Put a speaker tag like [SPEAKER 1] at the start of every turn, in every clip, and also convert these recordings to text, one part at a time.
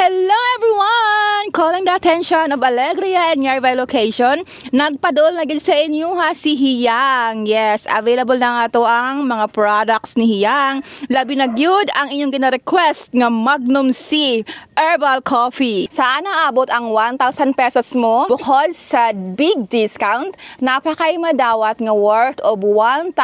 [SPEAKER 1] Hello everyone! Calling the attention of Alegria and nearby location. Nagpadol na gid sa inyo ha si Hiyang. Yes, available na nga to ang mga products ni Hiyang. Labi na gyud ang inyong gina-request nga Magnum C Herbal Coffee. Saan naabot ang 1,000 pesos mo? Bukod sa big discount, napakay madawat nga worth of 1,000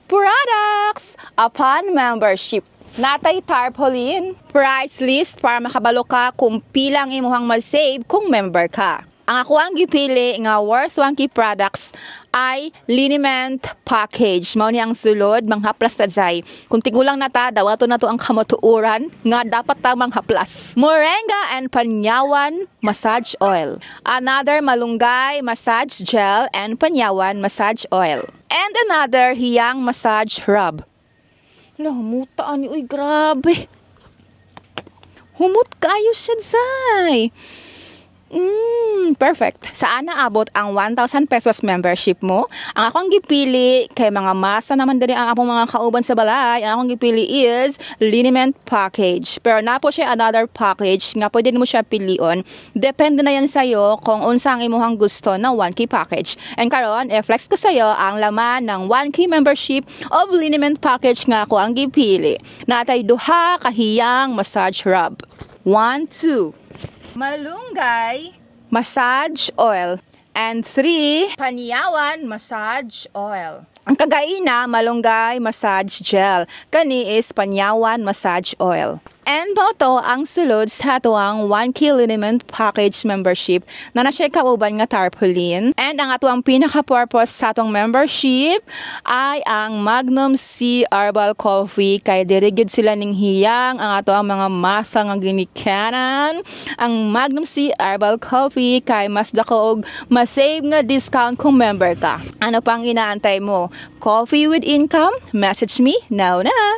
[SPEAKER 1] products upon membership. Natay tarpaulin, price list para makabalo ka kung pilang imuhang mag-save kung member ka. Ang ako ang gipili nga worth 1K products ay liniment package. Mao ni ang sulod, manghaplas ta jay. Kung tigulang nata, dawato na to ang kamatuuran nga dapat ta manghaplas. Moringa and Panyawan massage oil. Another malunggay massage gel and Panyawan massage oil. And another Hiyang massage rub. Humuta ani, uy, grabe. Humut kayo siya, zay. Perfect. Saan naabot ang 1,000 pesos membership mo? Ang akong gipili, kay mga masa naman dali ang akong mga kauban sa balay, ang akong gipili is liniment package. Pero na po siya another package, nga pwede mo siya pilion. Depende na yan sa'yo kung unsang imuhang gusto na 1K package. And karon, i-flex ko sa'yo ang laman ng 1K membership of liniment package nga ako ang gipili. Natay duha kahiyang massage rub. 1, 2. Malunggay massage oil and 3 Panyawan massage oil. Ang kagaina malunggay massage gel, kani is Panyawan massage oil. And boto ang sulod sa atuang 1K liniment package membership na siya kauban nga tarpaulin. And ang atuang pinaka-purpose sa atong membership ay ang Magnum C Herbal Coffee. Kay dirigid sila ning Hiyang ang atuang mga masa nga ginikanan. Ang Magnum C Herbal Coffee kay mas dako og ma-save nga discount kung member ka. Ano pang inaantay mo? Coffee with income? Message me now na!